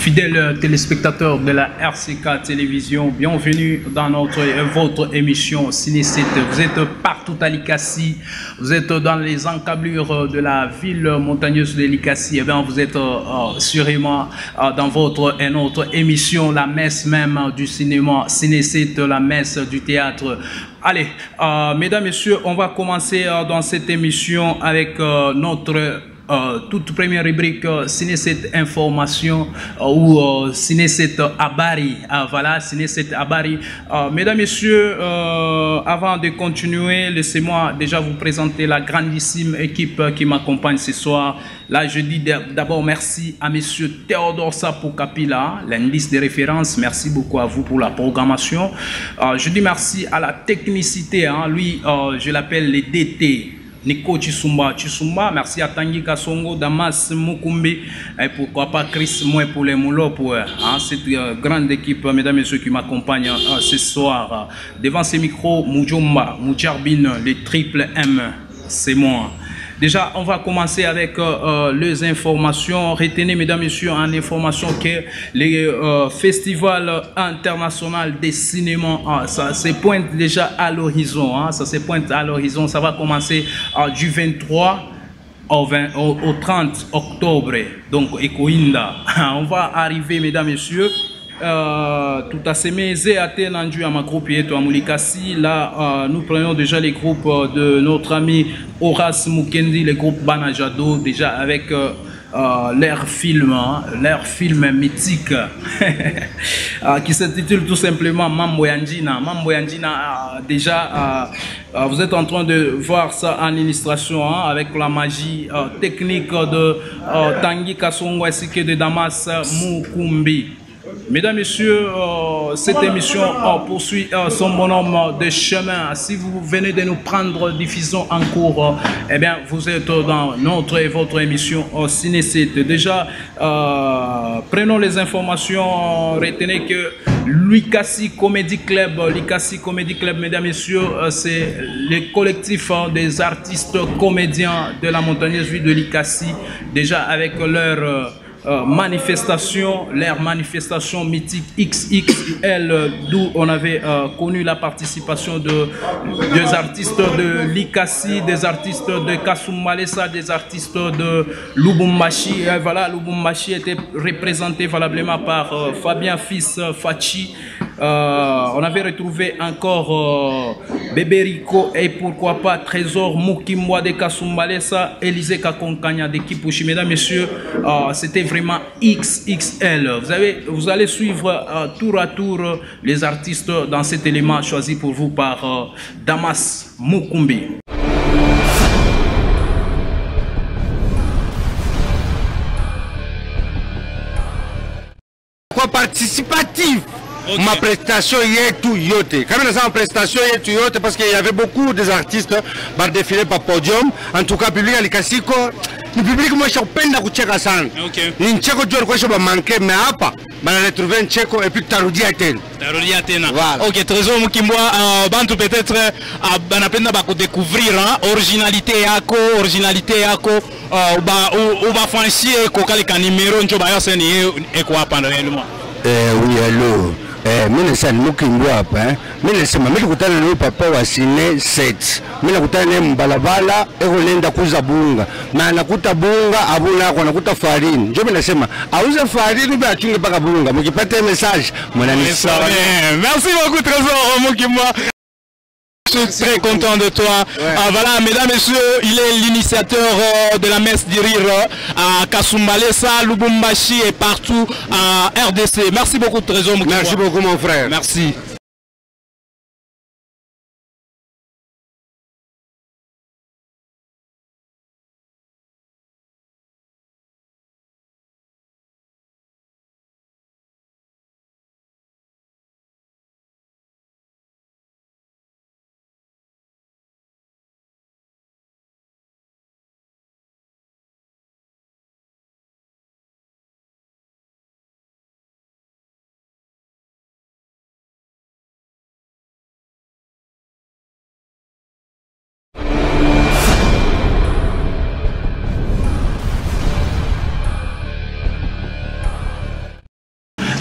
Fidèles téléspectateurs de la RCK Télévision, bienvenue dans votre émission Ciné7. Vous êtes partout à Likassi, vous êtes dans les encablures de la ville montagneuse de Likassi, et bien vous êtes sûrement dans notre émission, la messe même du cinéma, Ciné7, la messe du théâtre. Allez, mesdames, messieurs, on va commencer dans cette émission avec notre toute première rubrique Ciné7 Information ou Ciné7 Habari. Voilà, Ciné7 Habari. Mesdames, messieurs, avant de continuer, laissez-moi déjà vous présenter la grandissime équipe qui m'accompagne ce soir. Là, je dis d'abord merci à monsieur Théodore Sapo Kapila, l'indice de référence. Merci beaucoup à vous pour la programmation. Je dis merci à la technicité. Hein. Lui, je l'appelle les DT. Nico Chisumba, merci à Tanguy Kasongo, Damas Mukumbi, et pourquoi pas Chris Moué pour les moulots pour cette grande équipe, mesdames et messieurs, qui m'accompagnent ce soir. Devant ces micros, Mujomba, Mujarbin, le triple M, c'est moi. Déjà, on va commencer avec les informations. Retenez, mesdames et messieurs, en information que les festivals internationaux des cinémas, ça se pointe déjà à l'horizon. Hein, ça se pointe à l'horizon. Ça va commencer du 23 au 30 octobre. Donc, Ekoinda. On va arriver, mesdames et messieurs. Tout à ces meses à Tenandu à ma groupe et à Moulikassi. Là, nous prenons déjà les groupes de notre ami Horace Mukendi, les groupes Banajado, déjà avec leur film mythique qui s'intitule tout simplement Mambo Yandina. Mambo Yandina, déjà, vous êtes en train de voir ça en illustration hein, avec la magie technique de Tanguy Kasongo ainsi que de Damas Mukumbi. Mesdames, Messieurs, cette émission poursuit son bonhomme de chemin. Si vous venez de nous prendre diffusion en cours, eh bien, vous êtes dans votre émission Ciné7. Déjà, prenons les informations. Retenez que Likassi Comedy Club, mesdames, messieurs, c'est le collectif des artistes comédiens de la montagneuse ville de Likassi. Déjà avec leur manifestation mythique XXL, d'où on avait connu la participation des artistes de Likassi, des artistes de Kasumbalesa, des artistes de Lubumbashi. Et voilà, Lubumbashi était représenté valablement par Fabien Fils Fachi. On avait retrouvé encore Bébé Rico et pourquoi pas Trésor Mukimwa de Kasumbalesa, Élisée Kakonkanya de Kipushi. Mesdames, messieurs, c'était vraiment XXL. Vous allez suivre tour à tour les artistes dans cet élément choisi pour vous par Damas Mukumbi. Participatif. Okay. Ma prestation yetu yote. Quand même ma prestation yetu yote parce qu'il y avait beaucoup des artistes par défilé par podium. En tout cas, public à Likasiko, le public moi je penda kucheka sana. Okay. Ni ncheko jua kwa sababu manque mais hapa bana retrouver ncheko et puis tarudia tena. Tarudia tena. Voilà. OK, Trésor Mukimbwa bantu peut-être banapenda ba découvrir originalité yako uba franchir ko kale ka numéro njo ba yose ni eko hapa réellement. Oui, hello. Mimi ni Mukimbwa hapa. Mimi nasema mimi kutana na papa wa Ciné7. Mimi nakutana naye mbalabala eko nenda kuza bunga. Na nakuta bunga abuna kwa nakuta farini. Ndio mimi nasema auze farini ba achunge paka bunga. Mkipata message mnanisema. Merci beaucoup Trésor Mukimbwa. Je suis très content de toi. Ouais. Voilà, mesdames et messieurs, il est l'initiateur de la messe du rire à Kasumbalesa, Lubumbashi et partout à RDC. Merci beaucoup Trésor Mukimbwa. Merci beaucoup mon frère. Merci.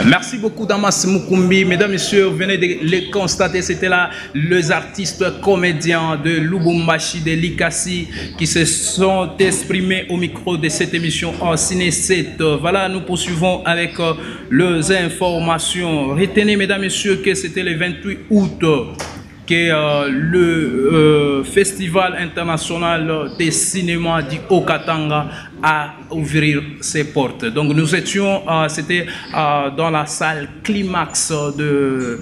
Merci beaucoup Damas Mukumbi. Mesdames, Messieurs, vous venez de le constater, c'était là les artistes comédiens de Lubumbashi, de Likasi, qui se sont exprimés au micro de cette émission en Ciné 7. Voilà, nous poursuivons avec les informations. Retenez, Mesdames, Messieurs, que c'était le 28 août que le Festival international des cinémas du Haut-Katanga a ouvert ses portes. Donc nous étions, c'était dans la salle climax de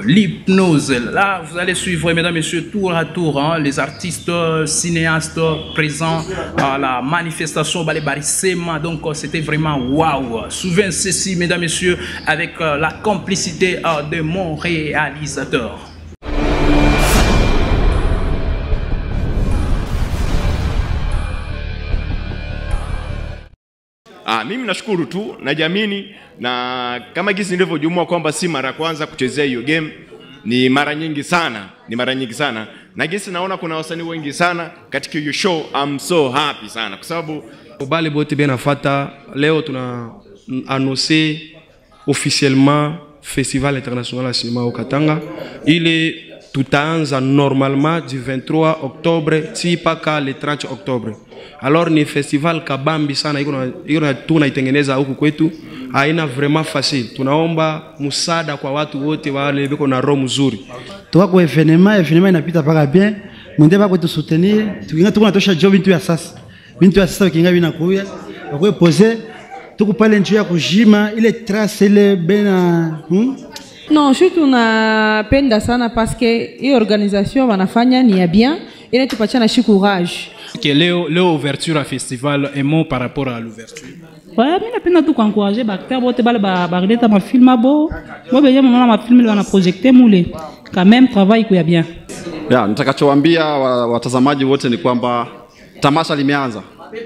l'hypnose. Là, vous allez suivre, mesdames, messieurs, tour à tour, hein, les artistes, cinéastes présents à la manifestation Balebarisema. Donc c'était vraiment waouh. Souvent ceci, mesdames, messieurs, avec la complicité de mon réalisateur. Mimi nashukuru tu, najiamini, na kama gisi nilivyojua kwamba si mara kwanza kuchezea hiyo game, ni mara nyingi sana, na gisi naona kuna wasanii wengi sana katika hiyo show. I'm so happy sana kwa sababu bale bote benafata leo tuna annoncer officiellement Festival international de cinéma au Katanga. Ile tutaanza normalement du 23 octobre mpaka le 30 octobre. Alors ni festival kabambi sana, iko tunaitengeneza huku kwetu, haina vraiment facile. Tunaomba msaada kwa watu wote wale biko na roho mzuri. Tuko kwa evenement inapita paka bien. Mwende bako tu soutenir, tuko natosha job bintu ya sasa. Bintu ya sasa kinga binakuya. Bako poser tuko pale njoo ya kujima ile trace ile bena Non, je suis tunapenda sana parce que hii organisation wanafanya ni ya bien, ile tupatia na courage. Que Léo ouverture à festival et mot par rapport à l'ouverture. Ouais, mais napenda tu encourager acteurs bote bale ba releta ma film abo. Moi benye mwana ma film wana projecter mule. Quand même travail kwa bien. Ya, nitakachowaambia watazamaji wote ni kwamba tamasha limeanza.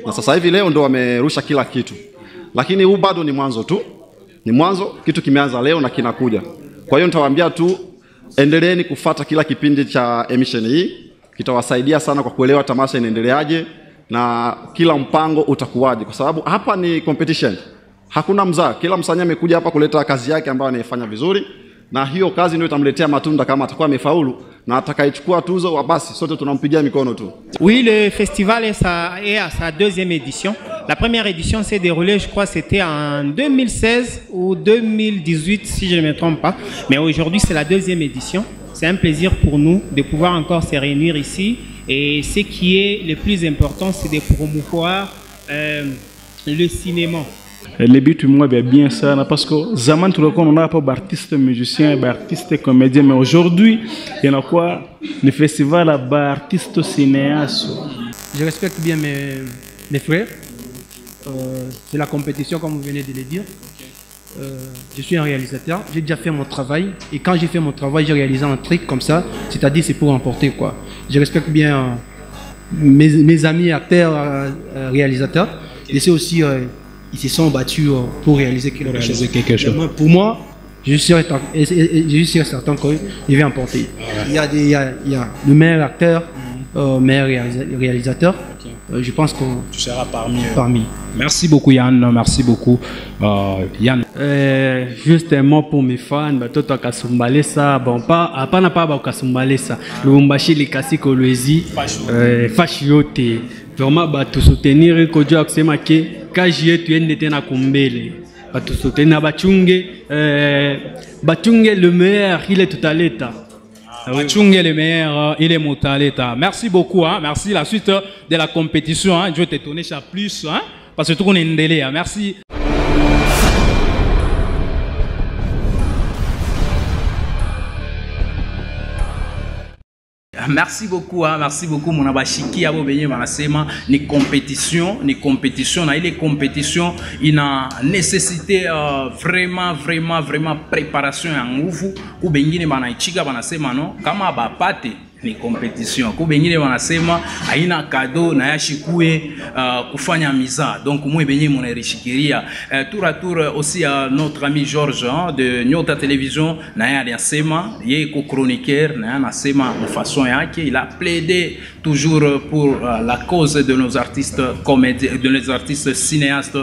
Na sasa hivi leo ndo wamerusha kila kitu. Lakini huu bado ni mwanzo tu. Ni mwanzo, kitu kimeanza leo na kinakuja. Kwa hiyo nitawaambia tu endeleeni kufuata kila kipindi cha emission hii. Kitawasaidia sana kwa kuelewa tamasha inaendeleaje na kila mpango utakuwaje, kwa sababu hapa ni competition. Hakuna mzaa, kila msanii amekuja hapa kuleta kazi yake ambayo anaifanya vizuri, na hiyo kazi ndio itamletea matunda kama atakuwa amefaulu, na atakayechukua tuzo basi sote tunampigia mikono tu. Oui, le festival est à sa deuxième édition. La première édition s'est déroulée, je crois, c'était en 2016 ou 2018, si je ne me trompe pas. Mais aujourd'hui, c'est la deuxième édition. C'est un plaisir pour nous de pouvoir encore se réunir ici. Et ce qui est le plus important, c'est de promouvoir le cinéma. Le but, moi, bien ça, parce que zaman tout le monde on a pas d'artistes musiciens, d'artistes comédiens, mais aujourd'hui, il y en a quoi? Le festival a d'artistes cinéastes. Je respecte bien mes frères. C'est la compétition, comme vous venez de le dire. Je suis un réalisateur, j'ai déjà fait mon travail, et quand j'ai fait mon travail, j'ai réalisé un truc comme ça, c'est-à-dire c'est pour emporter quoi. Je respecte bien mes amis acteurs, réalisateurs, et c'est aussi ils se sont battus pour réaliser quelque chose. Pour moi, je suis certain qu'il va emporter. Il y a le meilleur acteur, meilleur réalisateur. Je pense que tu seras parmi. Merci beaucoup Yann, merci beaucoup Yann. Juste un mot pour mes fans, Batoto Kasumbalesa, bon pas Kasumbalesa, Lubumbashi Likasi Kolwezi, Fashiote. Vraiment tout soutenir Kojo akusema ke kaji tu endete na kumbele. Tout soutenir Bachunge le meilleur, il est tout à l'état. Bachunge le meilleur, il est Motaleta. Merci beaucoup, hein. Merci. La suite de la compétition, hein. Je vais te donner ça plus, hein, parce que tout le monde est en délai. Hein. Merci. Merci beaucoup, hein, merci beaucoup mon abashiki abo benye banasema ni compétition na ile compétition ina nécessité vraiment préparation ya nguvu ku bengine banaichika banasema no kama bapate ni competition. Kubengine wanasema haina kado na yashikue kufanya miza. Donc moi benye mon rishikiria tour à tour aussi à notre ami Georges de Nyota Télévision na yasema yeye ko chroniqueur na yanasema de façon yake il a plaidé toujours pour la cause de nos artistes comédiens, de nos artistes cinéastes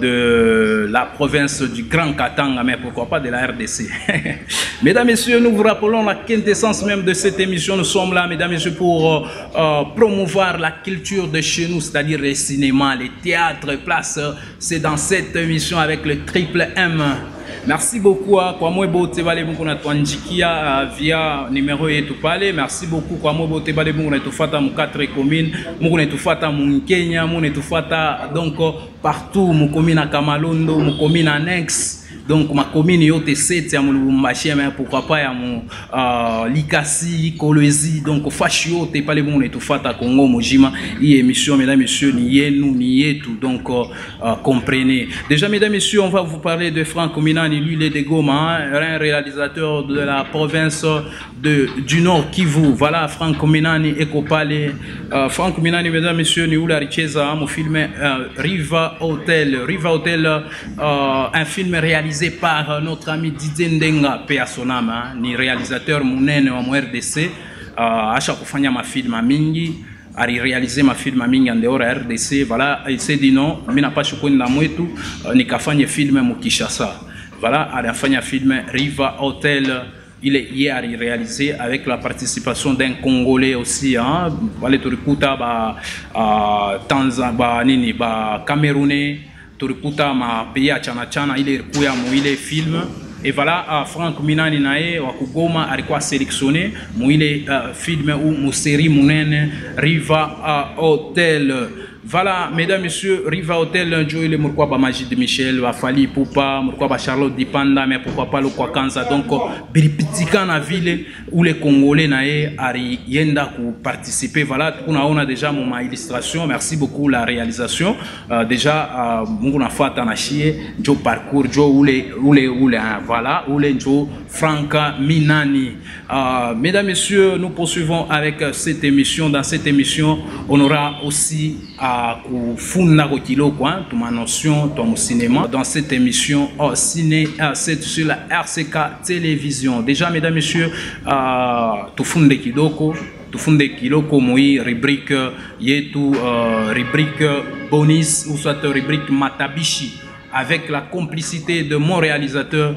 de la province du Grand Katanga, mais pourquoi pas de la RDC. Mesdames, Messieurs, nous vous rappelons la quintessence même de cette émission. Nous sommes là, Mesdames, Messieurs, pour promouvoir la culture de chez nous, c'est-à-dire les cinémas, les théâtres, places. C'est dans cette émission avec le triple M. Merci beaucoup à Kwamwe Bote Bale Mukuna Twanjikia via numéro yetu pale. Merci beaucoup Kwamwe Bote Bale Mukuna Tufata mu 4 communes, Mukuna Tufata mu Kenya, Mukuna Tufata donc partout mu commune à Kamalondo, mu commune annexe. Donc ma commune yote 7 ya Lubumbashi, mais pourquoi pas ya mu Likasi, Kolwezi, donc Fashio te pale Mukuna Tufata Congo Mojima. Hii émission mesdames messieurs ni yenu ni yetu, donc comprenez. Déjà mesdames messieurs, on va vous parler de Franck Minani, lui il est de Goma, un réalisateur de la province du Nord Kivu. Voilà Franck Minani Ekopale. Franck Minani mesdames messieurs ni ula richeza mon film Riva Hotel. Riva Hotel, un film réalisé par notre ami Didier Ndenga Peasonama, ni réalisateur munene wa RDC. Acha kufanya mafilma mingi, ali réaliser mafilma mingi en dehors RDC. Voilà, il s'est dit non, mimi napasha kwenda mwetu nikafanye film mu Kinshasa. Voilà, alifanya film Riva Hotel. Il est réalisé avec la participation d'un Congolais aussi. Hein. Voilà, turikuta Tanzanie, Camerounais, turikuta ma pays à Chana, il est kuya muile film. Et voilà, Franck Minani nae wakugoma alikuwa sélectionné muile film ou mu série munene Riva Hotel. Voilà, mesdames, messieurs, Riva Hotel, Joe, le Mourkwa ba Magie de Michel, va Fali Poupa, Mourkwa ba Charlotte Dipanda, mais pourquoi pas le Kwakanza. Donc, Biripitika na ville où les Congolais nae ari yenda ku participer. Voilà, on a déjà mon illustration. Merci beaucoup la réalisation. Déjà, Mungu na fata na chie, Joe parcours, Joe oule, voilà, oule Joe Franka Minani. Mesdames, messieurs, nous poursuivons avec cette émission. Dans cette émission, on aura aussi kufunda kokilo quoi tout ma notion ton cinéma dans cette émission ciné c'est sur la RCK télévision. Déjà mesdames messieurs tufunde kiloko moi rubrique yetu rubrique bonus ou soit rubrique Matabishi avec la complicité de mon réalisateur.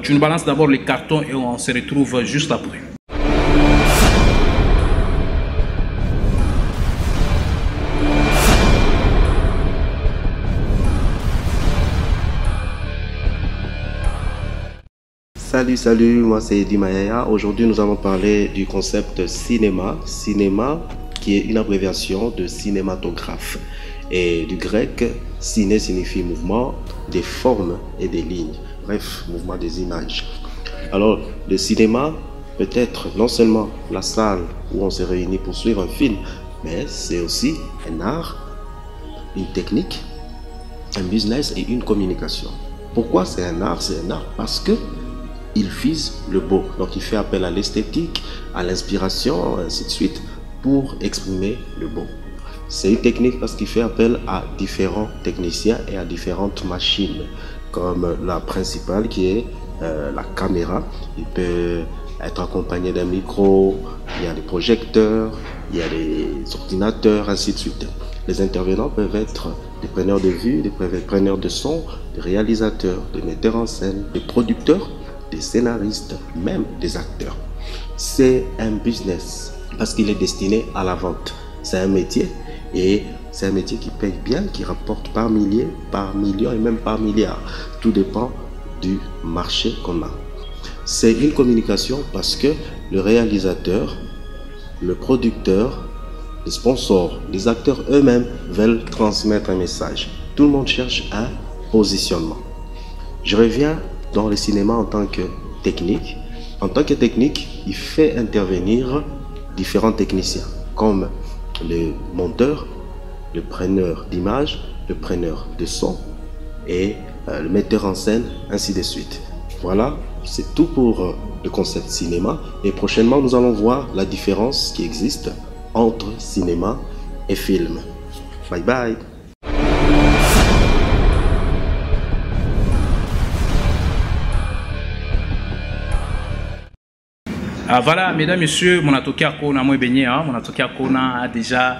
Tu nous balances d'abord les cartons et on se retrouve juste après. Salut, moi c'est Eddie Mayaya. Aujourd'hui nous allons parler du concept cinéma. Cinéma qui est une abréviation de cinématographe. Et du grec, ciné signifie mouvement des formes et des lignes. Bref, mouvement des images. Alors le cinéma peut être non seulement la salle où on se réunit pour suivre un film, mais c'est aussi un art, une technique, un business et une communication. Pourquoi c'est un art? C'est un art parce que il vise le beau, donc il fait appel à l'esthétique, à l'inspiration, ainsi de suite, pour exprimer le beau. C'est une technique parce qu'il fait appel à différents techniciens et à différentes machines, comme la principale qui est la caméra. Il peut être accompagné d'un micro, il y a des projecteurs, il y a des ordinateurs, ainsi de suite. Les intervenants peuvent être des preneurs de vue, des preneurs de son, des réalisateurs, des metteurs en scène, des producteurs, des scénaristes, même des acteurs. C'est un business parce qu'il est destiné à la vente. C'est un métier et c'est un métier qui paye bien, qui rapporte par milliers, par millions et même par milliards. Tout dépend du marché qu'on a. C'est une communication parce que le réalisateur, le producteur, les sponsors, les acteurs eux-mêmes veulent transmettre un message. Tout le monde cherche un positionnement. Je reviens dans le cinéma en tant que technique. En tant que technique, il fait intervenir différents techniciens, comme le monteur, le preneur d'image, le preneur de son et le metteur en scène, ainsi de suite. Voilà, c'est tout pour le concept cinéma. Et prochainement, nous allons voir la différence qui existe entre cinéma et film. Bye bye. Voilà, mesdames, messieurs, mon atoki akona moi benye mon atoki akona déjà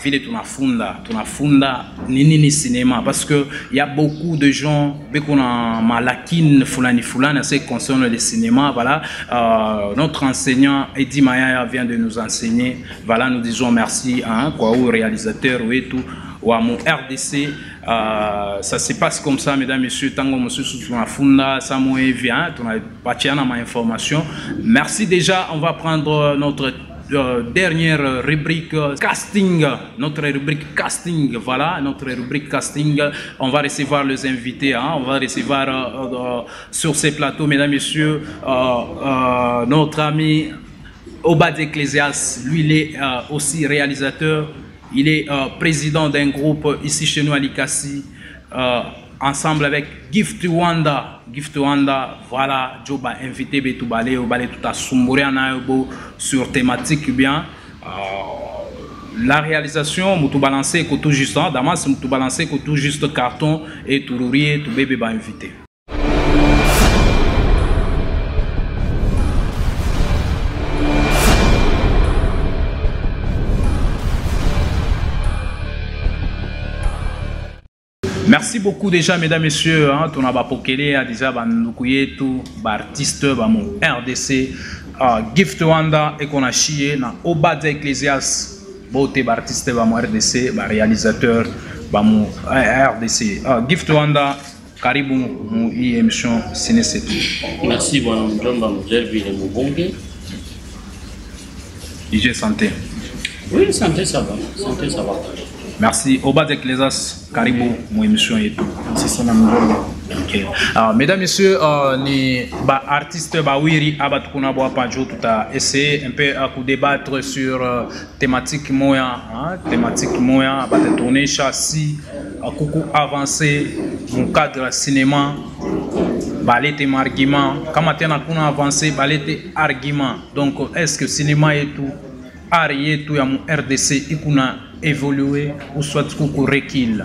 vile tunafunda nini cinéma parce que il y a beaucoup de gens bekona malakine fulani en ce qui concerne le cinéma. Voilà, notre enseignant Eddie Mayaya vient de nous enseigner. Voilà, nous disons merci au réalisateur ou tout ou à mon RDC. Ça se passe comme ça, mesdames, messieurs. Tango monsieur Funda, Samuel vient, on a parti à ma information. Merci déjà. On va prendre notre dernière rubrique casting. Notre rubrique casting, voilà, notre rubrique casting. On va recevoir les invités. On va recevoir sur ces plateaux, mesdames, messieurs, notre ami Obad Ecclésias. Lui, il est aussi réalisateur. Il est président d'un groupe ici chez nous à Likasi, ensemble avec Gift Wanda. Gift Wanda, voilà, Joba invité Betou Balé, tout à Sumbourianayobo sur thématique bien. La réalisation, Moutou balancé tout juste, Damas, Moutou balancé tout juste carton et tout rourier, tout bébé va invité. Merci beaucoup déjà, mesdames, messieurs. On a pokélé déjà tout artiste mon RDC Gift Wanda et qu'on a chié na Obad Ecclésias beauté artiste mon RDC réalisateur mon RDC Gift Wanda karibu mu émission Ciné Setu. Merci bwana Mjomba Mjelvile Mubonge. DJ Santé. Oui, santé ça va. Santé ça va. Merci. Obad Ecclésias, Caribou, mon émission et tout. C'est ça la nouvelle. Ok. Mesdames, messieurs, les artistes Bawiri Abatukuna Boapanjo tout a essayé un peu à débattre sur thématique moya, thématique moya, à tourner châssis, à coucou avancé, mon cadre cinéma, balete argument, comme maintenant qu'on a avancé, balete argument. Donc, est-ce que cinéma et tout, art et tout, il y a mon RDC, il a évolué ou soit qu'on recule.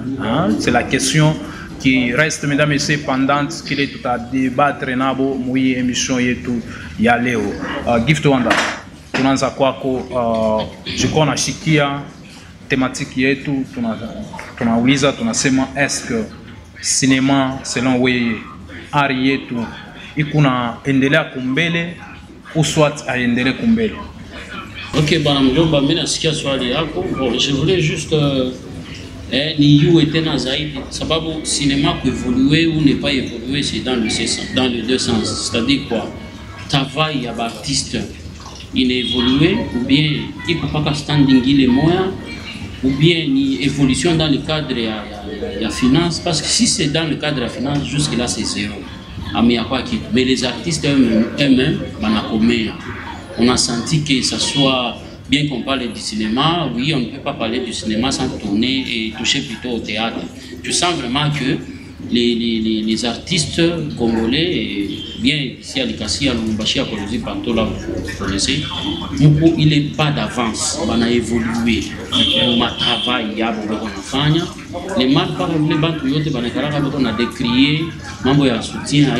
C'est la question qui reste, mesdames et messieurs, pendant qu'il est tout à débattre, nabo, mouille émission et tout, y a Léo. Gift Wanda, tunaanza kwako, je connais shikia thématique yetu, tunauliza tunasema est-ce que cinéma selon wewe art yetu ikuna endelea kumbele ou soit aendelee kumbele? Ok, bwana Mjomba, mimi nasikia swali yako. Bon, je voulais juste ni yu était na zaidi sababu cinéma évoluer ou ne pas évoluer, c'est dans les deux sens. C'est-à-dire quoi? Travail ya artiste il évolué ou bien il peut pas standing il est moyen ou bien ni évolution dans le cadre ya finance, parce que si c'est dans le cadre de la finance jusque là c'est zéro. Mais les artistes eux-mêmes on a senti que ça soit bien qu'on parle du cinéma, oui, on ne peut pas parler du cinéma sans tourner et toucher plutôt au théâtre. Tu sens vraiment que les artistes congolais, et bien ici à Likasi, à Lubumbashi, à Kolosi, partout là, vous connaissez, il n'est pas d'avance, on a évolué. On a travaillé, on a fait. Les marques par les banques, on a décrié, mambo ya soutien,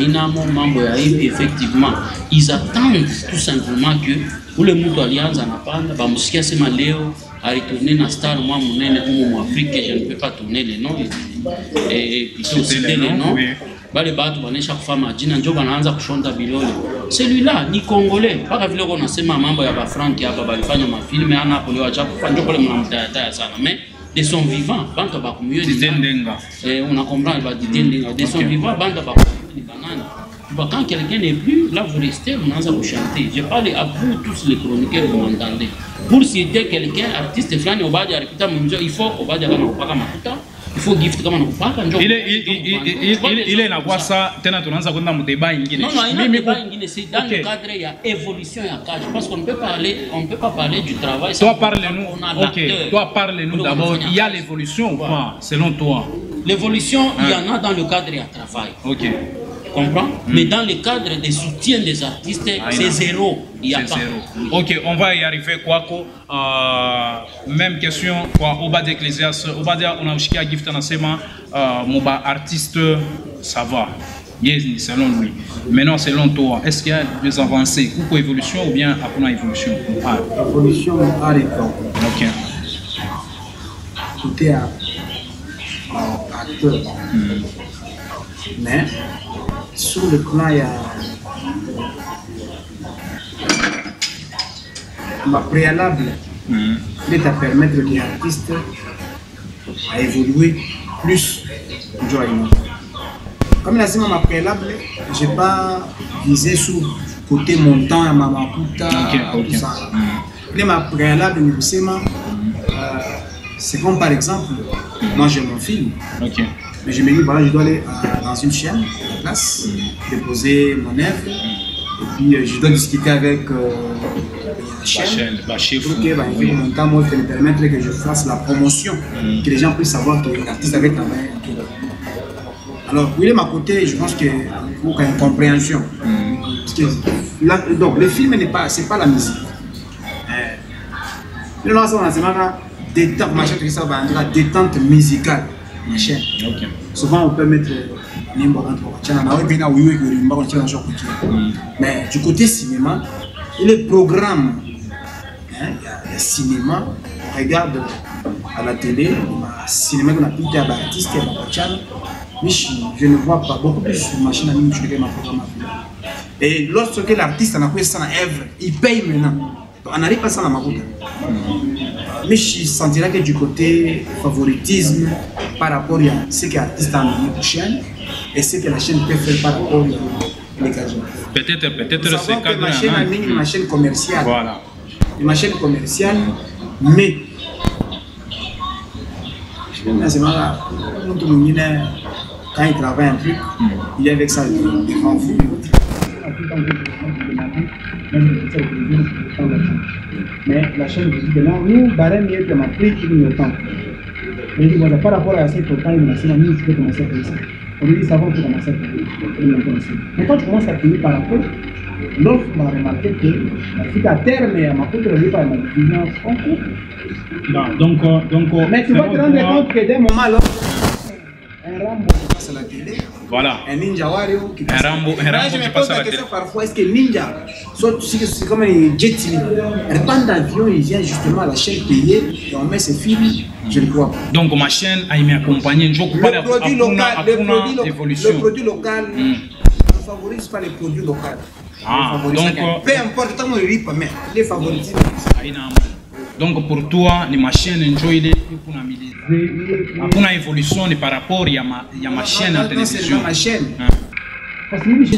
mambo ya effectivement, ils attendent tout simplement que pour le monde alliance en apprendre, bah musique c'est maléo à retourner dans star moi mon Afrique, je ne peux pas tourner les noms et plutôt citer les noms. Bah les bateaux on est chaque femme à Djina Njoba anaanza kushonda bilole. Celui-là ni congolais, pas vile on a sema mambo ya ba franc ya ba balifanya mafilme ana hapo leo acha kufanya kule mnamtaya sana mais de son vivant bantu ba kumyo ni on a compris ba Didendenga de son vivant bantu ba ni banana. Quand quelqu'un n'est plus, là vous restez, vous n'avez pas chanter. Je parle à vous tous les chroniqueurs, vous m'entendez. Pour citer quelqu'un, artiste flan, il faut il faut gift comme il est la voix ça, tena tunaanza kwenda mdeba ingine. Non, c'est dans le cadre il y a évolution ya cadre parce qu'on ne peut pas parler du travail. Toi parle-nous. OK, toi parle-nous d'abord, il y a l'évolution ou pas selon toi? L'évolution, il y en a dans le cadre du travail. OK. comprends? Mais dans le cadre des soutiens des artistes, c'est zéro. Il y a pas. Ok, on va y arriver, Kwako. Même question, quoi, Obad Ecclésias. Obad, on a aussi gift en asema, mon artiste, ça va. Yes, selon lui. Maintenant, selon toi, est-ce qu'il y a des avancées, ou évolution ou bien après évolution? Évolution, ok. Côté acteur. Mais sur le plan, il y a ma préalable qui est à permettre aux artistes à évoluer plus. Comme la ma préalable, je n'ai pas visé sur le côté montant à Mamaputa, tout ça. Mais ma préalable, c'est comme par exemple, moi j'ai mon film, mais je me dis, voilà, je dois aller dans une chaîne, en place, déposer mon œuvre, et puis je dois discuter avec la chaîne, pour que mon temps me permettre que je fasse la promotion, que les gens puissent savoir que l'artiste avait travaillé. Alors, oui, de ma côté, je pense qu'il faut qu'il y ait une compréhension. Parce que là, donc, le film, c'est pas la musique. Le nom, c'est la détente musicale. Souvent, on peut mettre mais du côté cinéma, les programmes, il y a cinéma, on regarde à la télé, le cinéma qu'on a pu faire d'artistes, je ne vois pas beaucoup plus sur machine à mine que ma programme. Et lorsque l'artiste a fait son œuvre, il paye maintenant. On n'arrive pas ça dans ma route. Mais je sentirais que du côté favoritisme par rapport à ce que l'artiste a amené pour chaîne et ce que la chaîne peut faire par rapport à l'engagement. Peut-être c'est cadre. Ma chaîne a mis une machine commerciale. Voilà. Une machine commerciale, mais quand il travaille un truc, il est avec ça des grands fous. Mais la chaîne vous dit que non, nous, Barème, il y a un prix qui nous attend. On dit, voilà, par rapport à ça, il temps, il m'a dit, tu peux commencer à payer ça. On lui dit, ça va, on peut commencer à payer. Mais quand tu commences à payer par rapport, l'offre m'a remarqué que la fille à terme, elle m'a coûté le livre, elle m'a dit, on coupe. Donc, mais tu vas te rendre compte que d'un moment, là, un Rambo qui passe à la télé, voilà. Un Ninja Wario qui passe à la télé. Je me pose la question parfois, est-ce que Ninja, c'est comme un jet ski, un pan d'avion, il vient justement à la chaîne payer et on met ses films, je le vois. Donc ma chaîne a été accompagnée, le produit local, on ne favorise pas les produits locaux. Donc, peu importe, tant qu'on ne rit pas, mais les favorisés. Donc pour toi, les machines enjoy pour la évolution par rapport à ma chaîne en télévision. Non, ma chaîne. Parce que moi, je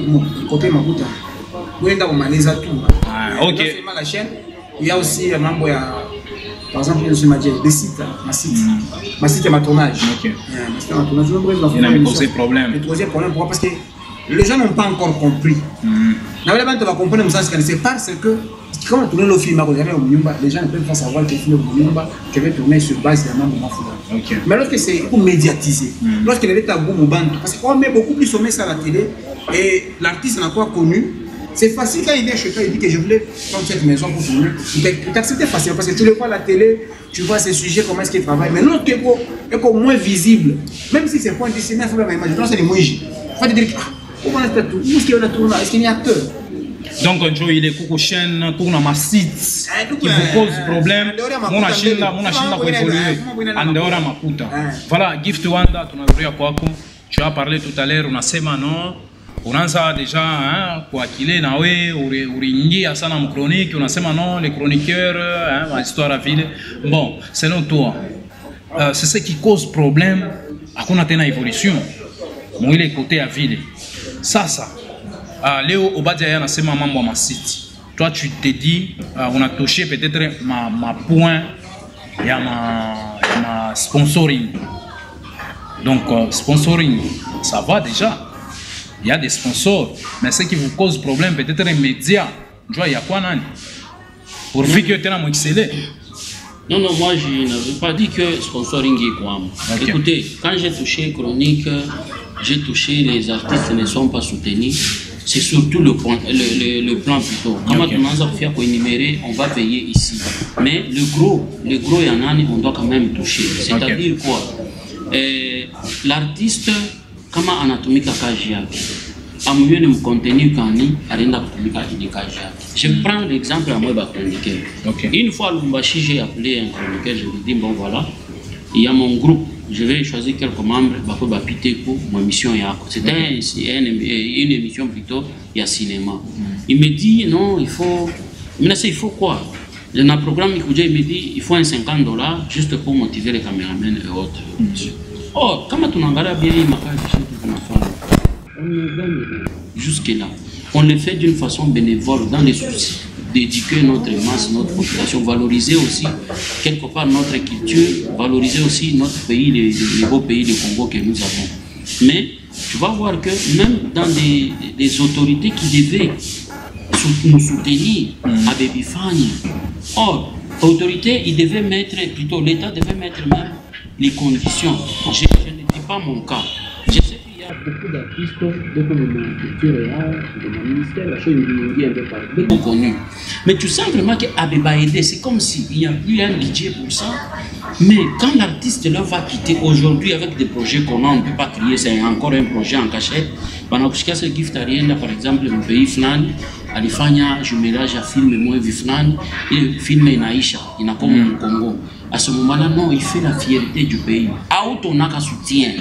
mon côté Makuta. Oui, dans Malaisie tout. Ok. La chaîne, il y a aussi un membre, par exemple, je m'a dit des sites, ma site est ma tournage. Ok. Ma tournage. Il a posé problème. Le troisième problème, pourquoi? Parce que les gens n'ont pas encore compris. Normalement, tu vas comprendre ça, c'est parce que quand on tourne le film, les gens ne peuvent pas savoir que le film je vais tourner sur base d'un membre de ma foule. Mais lorsque c'est pour médiatiser, lorsque les États parce qu'on met beaucoup plus sommet ça à la télé et l'artiste n'a pas connu, c'est facile quand il vient chez toi, il dit que je voulais prendre cette maison pour tourner. Tu acceptes facilement parce que tu le vois à la télé, tu vois ces sujets, comment est-ce qu'ils travaillent. Mais l'autre est moins visible, même si c'est point dessiné, il faut la image. C'est les mouilles. Il faut dire comment est-ce tout? Où est-ce qu'il y a un tournage? Est-ce qu'il y a un acteur? Donc, il est coucou chaîne, pour ma site qui vous pose problème. Mon chaîne pour évoluer. En dehors de ma puta. Voilà, Gift Wanda, tu as parlé tout à l'heure, on a semano. On a déjà, quoi qu'il est, on a ça dans chronique, on a semano, les chroniqueurs, l'histoire à ville. Bon, selon toi, c'est ce qui cause problème à qu'on a une évolution. Moi, il est côté à ville. Ça. Léo Obadia a c'est ma maman ma site. Toi tu te dis on a touché peut-être ma point et ma sponsoring. Donc sponsoring ça va déjà. Il y a des sponsors, mais ce qui vous cause problème peut-être les médias. Tu vois il y a quoi nan? Pour vu que tu es excellé. Non, moi je n'avais pas dit que sponsoring est quoi. Écoutez, quand j'ai touché chronique j'ai touché, les artistes ne sont pas soutenus. C'est surtout le plan plutôt. Comment on énumérer, on va payer ici. Mais le gros, il y en a, on doit quand même toucher. C'est-à-dire quoi? L'artiste, comment anatomique à Kajiaki, à mieux de contenu Kani, arenda anatomique à Kajiaki. Je prends l'exemple à moi, chroniqueur. Une fois à Lumbashi, j'ai appelé un chroniqueur, je lui dis bon voilà, il y a mon groupe. Je vais choisir quelques membres pour ma mission. C'était une émission plutôt, il y a cinéma. Il me dit non, il faut. Mais il faut quoi? Dans un programme, il me dit il faut un $50 juste pour motiver les caméramans et autres. Oh, comment tu n'en vas bien, on le gagne jusque-là. On le fait d'une façon bénévole dans les soucis d'éduquer notre masse, notre population, valoriser aussi quelque part notre culture, valoriser aussi notre pays, les beaux pays du Congo que nous avons. Mais tu vas voir que même dans des autorités qui devaient nous soutenir à Bébifani, or, autorité, ils devaient mettre, plutôt l'État devait mettre même les conditions. Je ne dis pas mon cas. Je sais qu'il y a beaucoup d'artistes de la culture et art, de mon ministère, la chose est un peu partout, beaucoup connus. Mais tu sens vraiment qu'Abeba aidé, c'est comme s'il n'y a plus un budget pour ça. Mais quand l'artiste leur va quitter aujourd'hui avec des projets qu'on a, on ne peut pas crier, c'est encore un projet en cachette. Pendant que ce gift Arienda, par exemple, mon pays Flan, alifanya jumelage à film moi Viflan, et film Naïcha, il n'a comme au Congo. À ce moment-là, non, il fait la fierté du pays. À où on a qu'à soutien.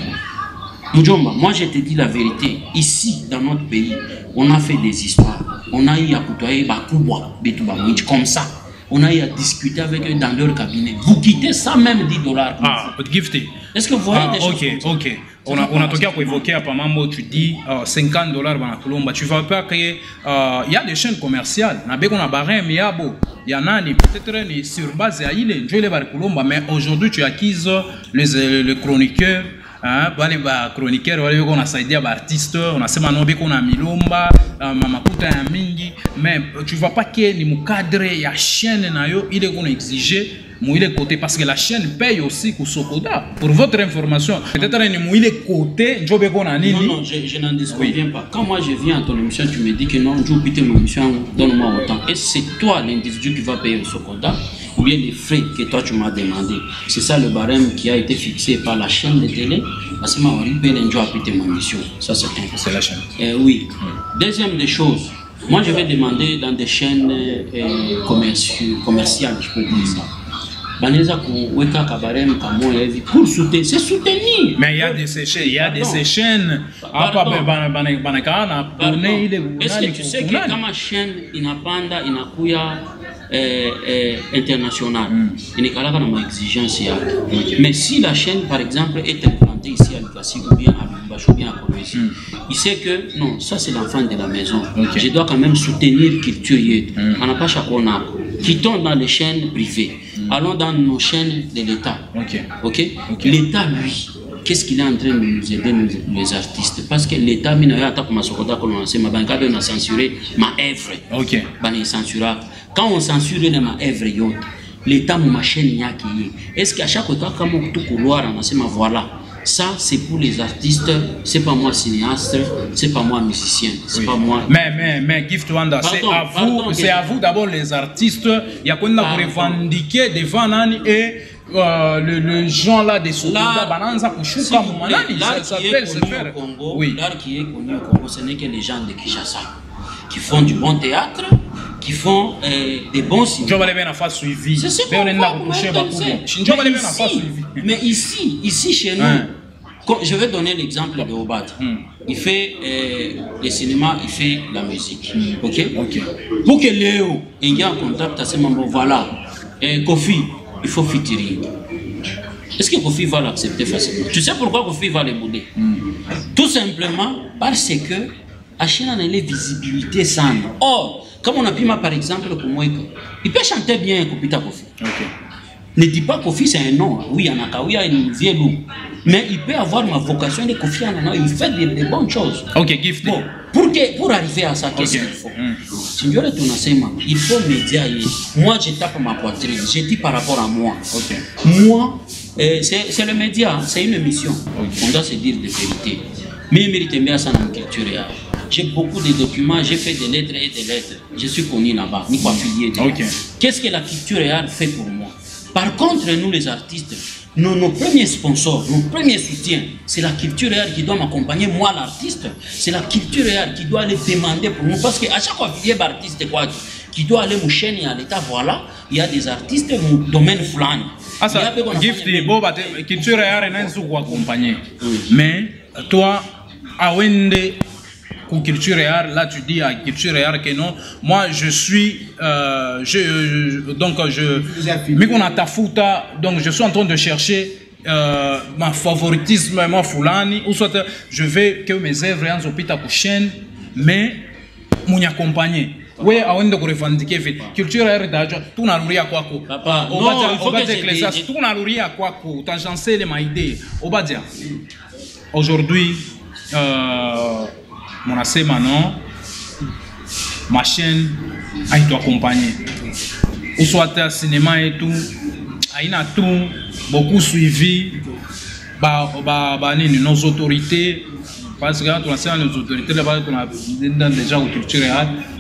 Mujomba, moi je te dis la vérité, ici dans notre pays, on a fait des histoires. On a eu à côtoyer Bakouba, Betouba, comme ça. On a eu à discuter avec eux dans leur cabinet. Vous quittez ça même $10. Ah, gifté. Est-ce que vous voyez des choses comme ça? Ok. On a tout cas évoqué à Pamambo, tu dis $50 dans Colomba. Tu ne vois pas qu'il y a des chaînes commerciales. On a barré, mais il y en a peut-être sur base à il mais aujourd'hui tu acquises les chroniqueurs. Wale ba chroniqueur wale on a saidia ba artiste on a sema no beko na milomba makuta ya mingi mais tu vois pas que ni cadre ya chaîne na yo il est qu'on exige mouiller côté parce que la chaîne paye aussi pour Sokoda. Pour votre information, peut-être ni mouiller côté job qu'on a nini. Non, je n'en disconviens pas. Quand moi je viens à ton émission, tu me dis que non, je vais mon émission, donne-moi autant. Et c'est toi l'individu qui va payer Sokoda ou bien les frais que toi tu m'as demandé. C'est ça le barème qui a été fixé par la chaîne de télé. Parce que moi, je vais payer mon émission. Ça c'est la chaîne. Oui. Deuxième des choses, moi je vais demander dans des chaînes commerciales, je peux dire ça. Pour soutenir, c'est soutenir. Mais il y a des chaînes. Est-ce que tu sais que quand ma chaîne inapanda inakuya internationale, il n'est qu'à ma exigence. Mais si la chaîne par exemple est implantée ici à Lukasi ou bien à Lubumbashi ou bien à Kolwezi, il sait que non, ça c'est l'enfant de la maison. Je dois quand même soutenir culture. On n'a pas chaque quittons dans les chaînes privées. Allons dans nos chaînes de l'État. L'État, lui, qu'est-ce qu'il est en train de nous aider, les artistes? Parce que l'État, on a censuré ma œuvre. Quand on censure ma œuvre, l'État, ma chaîne, est-ce qu'à chaque fois, quand on tout couloir, on a voilà. Ça, c'est pour les artistes, c'est pas moi cinéaste, c'est pas moi musicien, c'est pas moi. Mais Gift Wanda, c'est à vous d'abord les artistes. Il y a qu'on a revendiqué devant Nani et le gens là des soldats Bananza pour Chouka Moumanani. Ça peut se faire. L'art qui est connu au Congo, ce n'est que les gens de Kinshasa qui font du bon théâtre, qui font des bons cinémas. C'est ce qu'on fait. Mais ici chez nous, je vais donner l'exemple de Obat. Il fait le cinéma, il fait la musique. Pour que Léo ait un contact à ce moment, voilà. Kofi, il faut featuring. Est-ce que Kofi va l'accepter facilement? Tu sais pourquoi Kofi va les bouder? Tout simplement parce que Achina n'a les visibilités sans. Or, comme on a pu par exemple pour moi, il peut chanter bien Kopita Kofi. Ne dis pas Kofi c'est un nom. Oui, Anakaouia est une vieille loup. Mais il peut avoir ma vocation de Kofi Anana. Il fait des bonnes choses. Bon, pour arriver à ça, qu'est-ce qu'il faut? Il faut médiailler. Moi, je tape ma poitrine. Je dis par rapport à moi. Moi, c'est le média. C'est une émission. On doit se dire des vérités. Mais il mérite bien ça dans la culture. J'ai beaucoup de documents, j'ai fait des lettres et des lettres. Je suis connu là-bas, ni pas affilié. Qu'est-ce que la culture fait pour moi? Par contre, nous les artistes, nos premiers sponsors, nos premiers soutiens, c'est la culture qui doit m'accompagner, moi l'artiste. C'est la culture qui doit aller demander pour nous. Parce qu'à chaque fois qu'il y a un artiste qui doit aller me chaîner à l'État, voilà, il y a des artistes dans le domaine flan. Ah ça, Gifty, bon, culture n'est pas accompagné. Mais toi, à Wende, culture là tu dis à culture que non, moi je suis donc je suis en train de chercher ma favoritisme, mon fulani, ou soit je veux que mes œuvres en hôpital pour chaîne, mais m'y accompagner. Oui, à Wende revendiquer vite. Culture d'argent, tout n'a rien à quoi que. Papa, non, il faut que je tout n'a rien à quoi que. T'as chancé les ma idée. On va dire. Aujourd'hui, mon assez maintenant, ma chaîne a été accompagnée. Ou soit le cinéma et tout, il y a tout, beaucoup suivi, nos autorités, parce que quand on a les autorités, là-bas, on a déjà aux cultures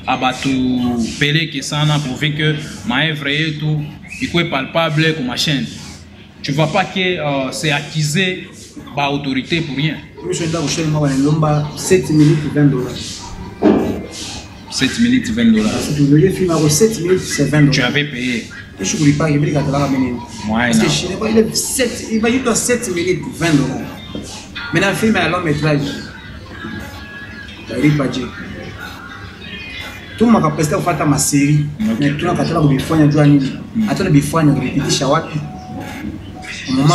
à tout péler que ça a prouvé que ma œuvre et tout, il est palpable comme ma chaîne. Tu ne vois pas que c'est accusé par l'autorité pour rien. 7 minutes et 20 dollars. 7 minutes et 20 dollars. Si tu veux filmer 7 minutes, c'est 20 dollars. Tu avais payé. Je ne voulais pas, il parce que il va y avoir 7 minutes et 20 dollars. Maintenant, le film est à long métrage. Il n'y a pas de tout le monde a presté au fait ma série. Mais tout le monde a fait la bifouane de Joanny. Attends, la bifouane, on répète Shawaki.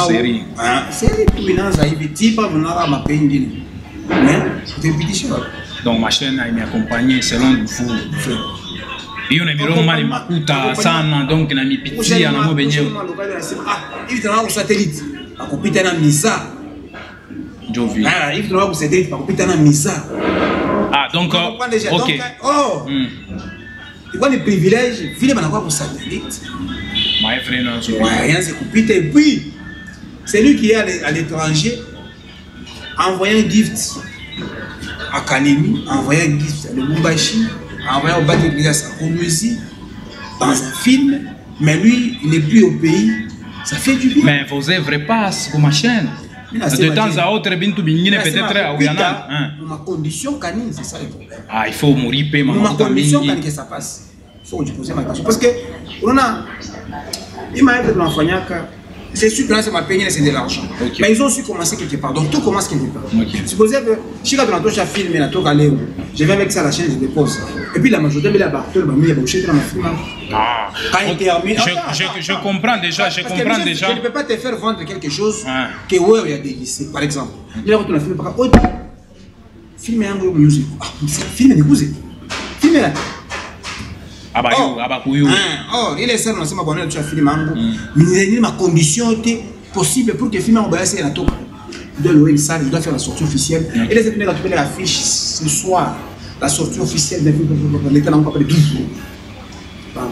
Série. Série, tout le monde a eu petit pas mon ara ma peine. Mais tu répètes Shawaki. Donc ma chaîne a été accompagnée selon vous. Et on a mis le mal et ma couta sana donc na mi piti à la mo benye. Ah, il travaille au satellite. A copita na misa. Jovi. Ah, il travaille au satellite, a copita na misa. Ah, donc, ok. Oh! Tu vois les privilèges, il va avoir un satellite. My friend, rien c'est coupé. Et puis, c'est lui qui est à l'étranger, envoyé un gift à Kalemi, envoyé un gift à Lubumbashi, envoyé au bateau de à Kolosi, dans un film, mais lui, il n'est plus au pays. Ça fait du bien. Mais vos œuvres passent pour ma chaîne. De temps à autre, peut-être à Ouyana. Ma condition canine, c'est ça le problème. Ah, il faut mourir, ma condition canine que ça passe. Il faut que je pose ma question. Parce que, on a. Il m'a dit de l'enfant, c'est sûr que là, c'est ma peine, c'est de l'argent. Mais ils ont su commencer quelque part. Donc tout commence quelque part. Supposez que, si quand on a filmé, je vais avec ça à la chaîne, je dépose. Et puis la majorité, il y a des acteurs, il y a des acteurs dans ma film. Quand il termine. Je comprends déjà, je comprends déjà. Je ne peux pas te faire vendre quelque chose que ouais, il y a des lycées, par exemple. Il y a un film, par exemple, film est un peu musique. Film est dégoûté. Film est là. Oh, il est seul, on sait ma bonne, tu as filmé un peu. Mais il y a ma condition possible pour que le film soit en top. Il doit louer une salle, il doit faire la sortie officielle. Et les étudiants ont l'affiche ce soir. La sortie officielle de l'État n'a pas pris 12 jours.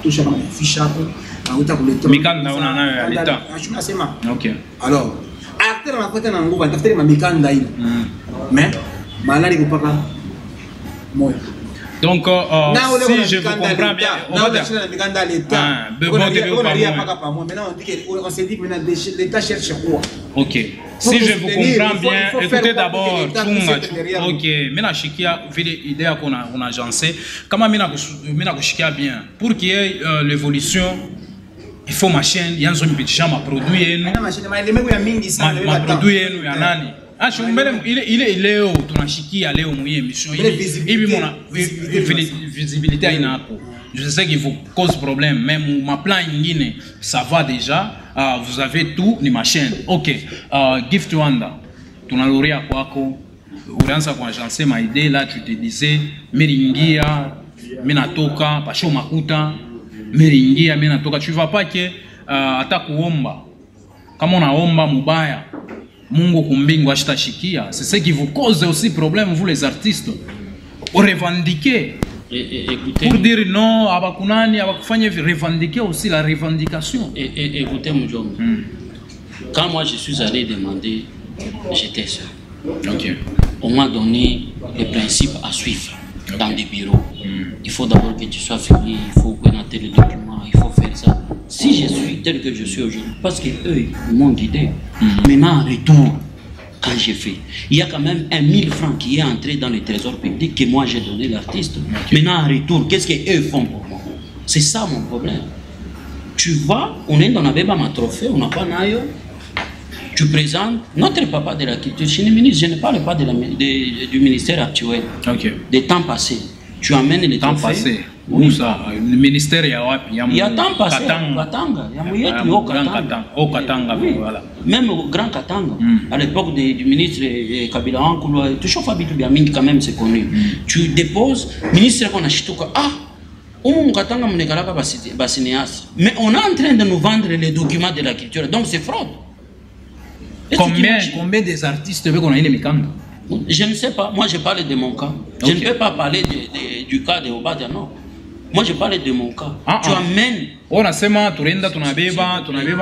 Touche à l'affiche. Ok. Alors, acteur en fait, on va faire ma mikanda. Mais, malade, il ne peut pas. Moi. Donc, si je vous comprends bien, on va dire. On s'est dit que l'État cherche quoi? Ok. Si je vous comprends bien, écoutez d'abord, ok, maintenant Chikia, vu l'idée qu'on a agencée, comment maintenant Chikia bien, pour qu'il y ait l'évolution, il faut ma chaîne, il y a un petit champ, ma produit, ma produit, il y a nani. Ah, je me dis, il est où, ton Chikia, il est où, il émission, il est visibilité à Inako. Je sais qu'il vous cause problème, mais ma plan Guinée, ça va déjà. Vous avez tout, ni ma chaîne. Ok. Gift Rwanda. Tu n'as l'oreille à quoi qu'on. Uranza kwa agencé ma idée là, tu te disais, Meringia, Minatoka, Pacho Makuta, Meringia, Minatoka. Tu ne vas pas que attaque Omba. Comme on a Omba Mubaya, Mungu Kumbingo Ashtashikia. C'est ce qui vous cause aussi problème, vous les artistes. Vous revendiquez. Écoutez, pour dire non, Abakunani, Abakufanya, revendiquer aussi la revendication. Écoutez, mon job. Quand moi je suis allé demander, j'étais seul. Ok. on m'a donné les principes à suivre dans des bureaux. Il faut d'abord que tu sois fini, il faut connaître les documents, il faut faire ça. Si je suis tel que je suis aujourd'hui, parce qu'eux, ils m'ont guidé. Maintenant, en retour, quand j'ai fait, il y a quand même 1000 francs qui est entré dans le trésor public que moi j'ai donné l'artiste. Maintenant, en retour, qu'est-ce qu'eux font pour moi? C'est ça mon problème. Tu vois, on est dans la ma trophée, on n'a pas naïo. Tu présentes notre papa de la culture. Chez les ministres, je ne parle pas du ministère actuel. Des temps passés. Tu amènes les temps passés. Où ça? Le ministère, il y a temps passé. Katanga. Il y a au Katanga. Voilà. Même au Grand Katanga. À l'époque du ministre Kabila Ankoulou, toujours Fabitou Biaming, quand même, c'est connu. Tu déposes, ministre qu'on a chitouka. Ah! Mais on est en train de nous vendre les documents de la culture. Donc c'est fraude. Combien des artistes veulent qu'on ait les mécanismes? Je ne sais pas. Moi, je parle de mon cas. Je ne peux pas parler du cas de Obadia, non. Moi, je parle de mon cas. Tu amènes. On a seulement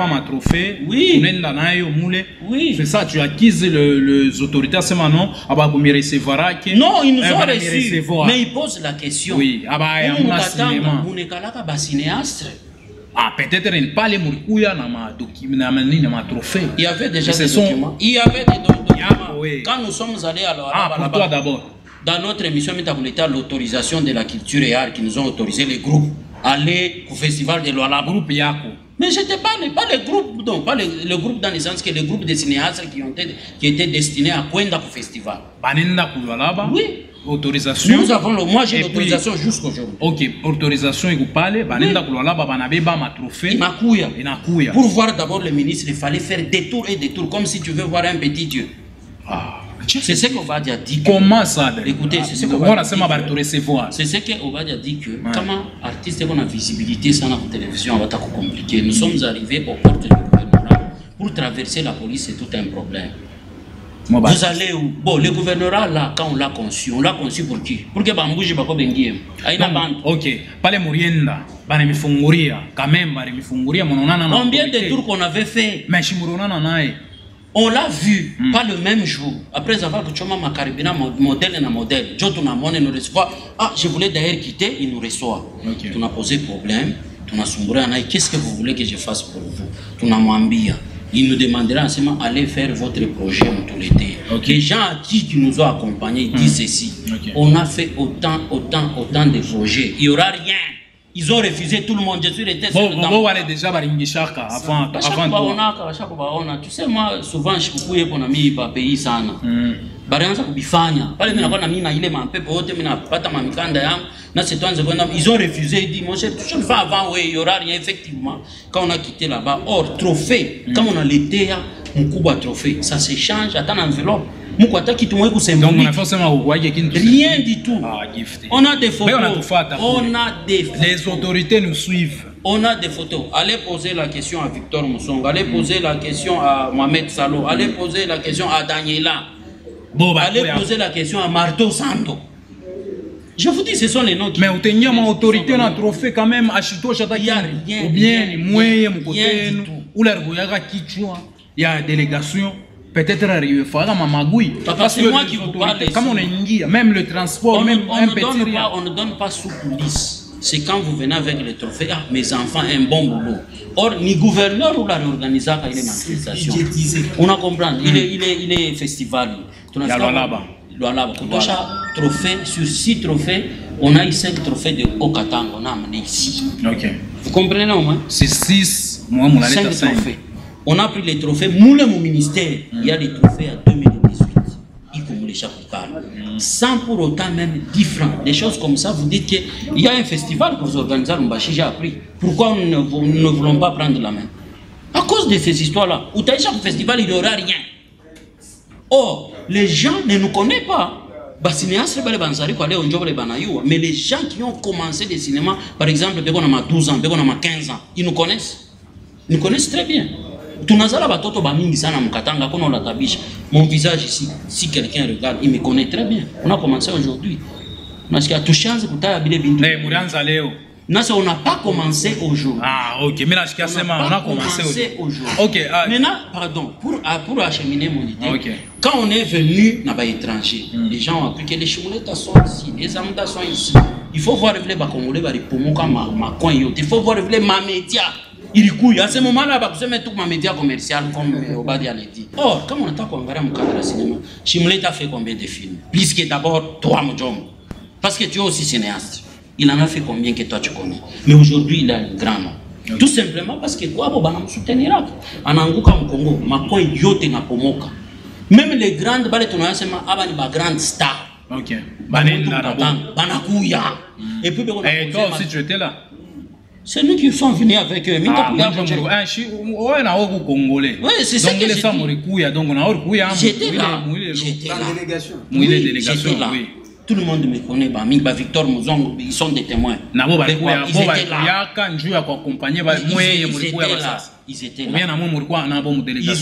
ma trophée. Oui. C'est ça, tu acquises les autorités à ce moment. Non, ils nous ont reçus. Mais ils posent la question. Oui. Ah, peut-être pas les moukouya dans ma trophée. Il y avait déjà des documents. Il y avait des documents. Quand nous sommes allés alors. Ah, pour toi d'abord. Dans notre émission, nous avons l'autorisation de la culture et art qui nous ont autorisé les groupes à aller au festival de Lualaba. Groupe Yako. Mais je ne parle pas les groupes, non, pas le groupe dans le sens que les groupes de cinéastes qui étaient destinés à Kwenda au festival. Banenda pour Lualaba? Oui. Autorisation. Nous avons moi j'ai l'autorisation jusqu'aujourd'hui. Ok, autorisation et vous parlez, Banenda pour Lualaba, Banabeba ma trophée. Inakuya. Pour voir d'abord le ministre, il fallait faire détour et détour, comme si tu veux voir un petit Dieu. C'est ce qu'Obadia dit. Comment ça? Écoutez, c'est ce qu'Obadia dit. C'est ce qu'Obadia dit que comment artiste qu'on a visibilité sans la télévision va être compliqué. Nous sommes arrivés aux portes du gouvernement. Pour traverser la police, c'est tout un problème. Vous allez où? Bon, le gouvernorat là, quand on l'a conçu pour qui? Pour que Bambouji Bako Benguiem. Ok, pas les Mourienda, Banemifunguria, quand même, Banemifunguria, combien de tours qu'on avait fait? Mais Chimurona Nanae. On l'a vu, pas le même jour. Après avoir que tu m'as caribina modèle et modèle, nous reçoit. Ah, je voulais d'ailleurs quitter, il nous reçoit. Tu n'as posé problème, tu n'as sombré. Qu'est-ce que vous voulez que je fasse pour vous? Tu n'as m'ambia. Il nous demandera enseignement allez faire votre projet en tout l'été. Les gens à qui nous ont accompagnés disent ceci. On a fait autant de projets. Il n'y aura rien. Ils ont refusé tout le monde. Je suis resté sur le temps. Vous allez déjà Baringishaka avant toi. Tu sais, moi, souvent, je suis pour ami pays sana. Baranza kubifanya. Pale mimi nakuwa na mimi na ile mapepo yote mimi napata mamikanda yangu na c'est toi ils ont refusé, ils disent mon cher, tu le fais avant, oui, il y aura rien effectivement. Quand on a quitté là-bas, or trophée, quand on a l'été, on coupe à trophée, ça s'échange, attends l'enveloppe. Donc on a forcément rien du tout. On a des photos. Les autorités nous suivent. On a des photos. Allez poser la question à Victor Moussong, allez poser la question à Mohamed Salo, allez poser la question à Daniela. Allez poser la question à Marto Santo. Je vous dis, ce sont les noms qui... Mais on tient mon autorité, on a trophée quand même à Chito Chatakari. Ou bien les moyens, mon côté, ou l'ergoyaga Kichua, il y a délégation. Peut-être arriver à Mamagoui. Parce que moi qui vous parle, comme on est même le transport, même un petit rien. On ne donne pas sous coulisses. C'est quand vous venez avec les trophées, ah, mes enfants, un bon boulot. Or, ni gouverneur ou la réorganisateur, il est manifestation. On a compris. Il est festival. Il y a Lualaba. Trophée, sur 6 trophées, on a eu 5 trophées de Okatang. On a amené ici. Vous comprenez au moins? C'est 6. Moi, mon 5 trophées. On a pris les trophées, moulé mon ministère, il y a des trophées à 2018, y compris les Chapoukar. Sans pour autant même 10 francs. Des choses comme ça, vous dites qu'il y a un festival que vous organisez à Lumbashi, j'ai appris. Pourquoi nous ne voulons pas prendre la main? À cause de ces histoires-là. Où tu as un festival, il n'y aura rien. Or, les gens ne nous connaissent pas. Mais les gens qui ont commencé le cinéma, par exemple, on a 12 ans, on a 15 ans, ils nous connaissent. Ils nous connaissent très bien. Mon visage ici, si quelqu'un regarde, il me connaît très bien. On a commencé aujourd'hui. On n'a pas commencé aujourd'hui. Ah, ok. Mais là, on a commencé aujourd'hui. Ok. Maintenant, pardon, pour acheminer mon idée, quand on est venu dans les étrangers, les gens ont appris que les Chimouletas sont ici, les Amdas sont ici. Il faut voir les Congolais, il faut voir les médias. À ce moment-là, vous savez tout ma média commercial comme Obadia l'a dit. Or, comme on attaque en cadre de cinéma, Chimouletas fait combien de films? Plus que d'abord toi, Mojom. Parce que tu es aussi cinéaste. Il en a fait combien que toi tu connais? Mais aujourd'hui, il a un grand nom. Tout simplement parce que quoi, on va nous soutenir. En Angoka, au Congo, ma quoi idiote na pomoka. Même les grandes balles, tu n'as pas de grandes stars. Ok. Banakouya. Et puis, toi aussi, tu étais là. C'est nous qui sommes venus avec eux. Congolais. Oui, c'est ça que j'ai dit. J'étais là. J'étais là. Tout le monde me connaît, Victor Mouzong, ils sont des témoins. Ils étaient là. Ils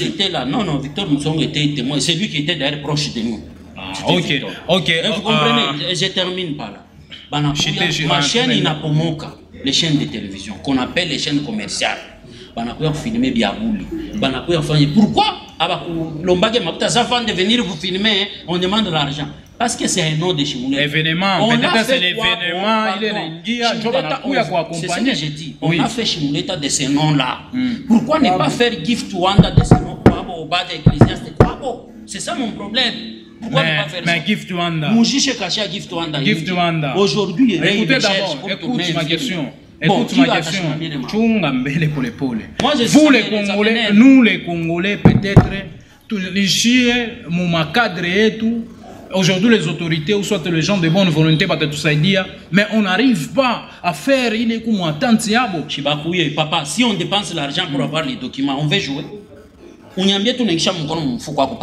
étaient là. Non, Victor Mouzong était témoin. C'est lui qui était d'ailleurs proche de nous. Ok. Vous comprenez? Je termine par là. Ma chaîne Inapomoka, les chaînes de télévision, qu'on appelle les chaînes commerciales. Banakuya filmer Biabouli. Banakuya faire. Pourquoi? Lombage Makuta, ça va de venir vous filmer, on demande de l'argent. Parce que c'est un nom de Chimouleta. Événement, peut-être c'est l'événement, il est c'est ce que j'ai dit. On a fait Chimouleta de ce nom-là. Pourquoi ne pas faire Gift Wanda de ce nom? C'est ça mon problème. Pourquoi ne pas faire ça? Mais Gift Wanda. Moujiche caché à Gift Wanda. Gift Wanda. Aujourd'hui, écoutez d'abord, écoute ma question. Écoute ma question. Vous les Congolais, nous les Congolais, peut-être, aujourd'hui les autorités ou soit les gens de bonne volonté, mais on n'arrive pas à faire, il est comme un tantiabo. Papa, si on dépense l'argent pour avoir les documents, on veut jouer. Par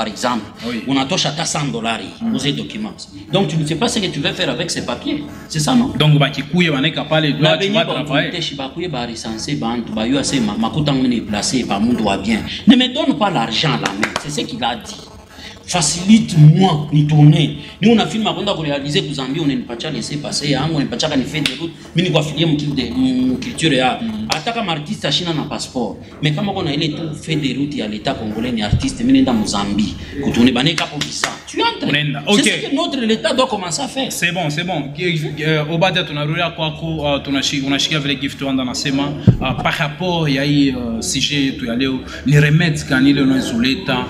exemple, on a touché à $100 pour ces documents. Donc tu ne sais pas ce que tu veux faire avec ces papiers. C'est ça, non? Donc, tu vas travailler. Ne me donne pas l'argent à la main. C'est ce qu'il a dit. Facilite-moi de tourner. Nous, on a filmé avant de réaliser que Zambie, on n'est pas laissé passer. On n'est pas fait des routes. Mais on a filmé mon culture. Attaque un artiste à Chine un passeport. Mais comme on a fait des routes à l'État congolais, les artistes, mais dans Zambie. Quand on est banné cap au visa. Tu entres. C'est ce que notre l'État doit commencer à faire. C'est bon, c'est bon. Au bas de ton arrêt, on a chié avec les gifts dans la SEMA. Par rapport, il y a eu sujet, tu allais les remettre quand il est sur l'État.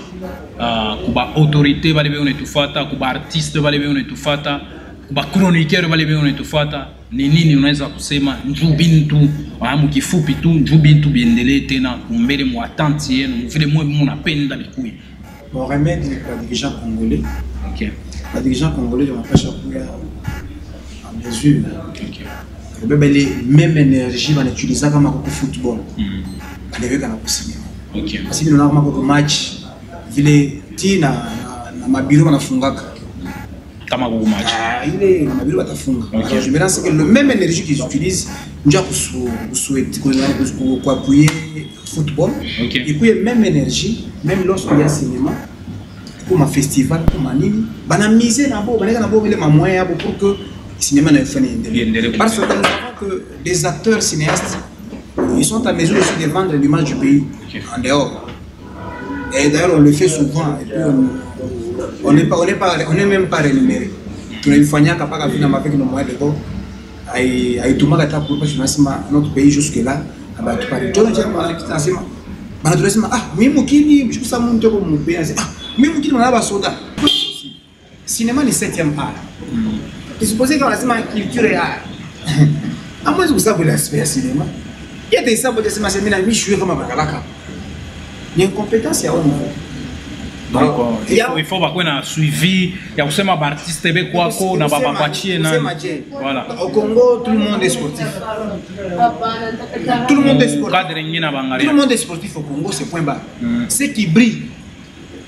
Kuba autorité va lever on est tout fata, kuba artiste va lever on est tout fata, kuba chroniqueur va lever on est tout fata. Nini unaweza kusema njubintu mkifupi tu njubintu biendelee tena mbele mwa tanti yenu vile mwe mnapenda bikuyi. Bon remède les dirigeants congolais. OK. Les dirigeants congolais on pas chaque en mesure. OK. Les même énergie va utiliser comme au football. On devait quand même signer. OK. Parce que nous avons un match vile ti na mabiro wanafungaka kama kwa match ile na mabiro watafunga. Alors je me rends que le même énergie qu'ils utilisent nja souhaiter pour appuyer football. Et puis même énergie même lorsqu'il y a cinéma pour un festival pour nini bana miser na bo baneka na bo vile mamoya pour que le cinéma ne fasse parce que nous savons que des acteurs cinéastes ils sont à mesure aussi de vendre l'image du pays en dehors. Et d'ailleurs, on le fait souvent. Et puis on n'est même pas rémunéré. Tu n'as pas capable de faire avec nos moyens de bord. Et tout le monde a pour notre pays jusque-là. Ah, cinéma est 7e art. Tu supposes qu'on a la culture et art. À moins que vous savez l'aspect cinéma. Il y a des sables de cinéma, c'est jouer comme un bagalaka. Il y a une compétence à haut niveau. Donc, il faut qu'on ait suivi. Il y a aussi des artistes qui na baba kwachi na. Voilà. Au Congo, tout le monde est sportif. Tout le monde est sportif. Tout le monde est sportif au Congo, c'est point barre. Ceux qui brillent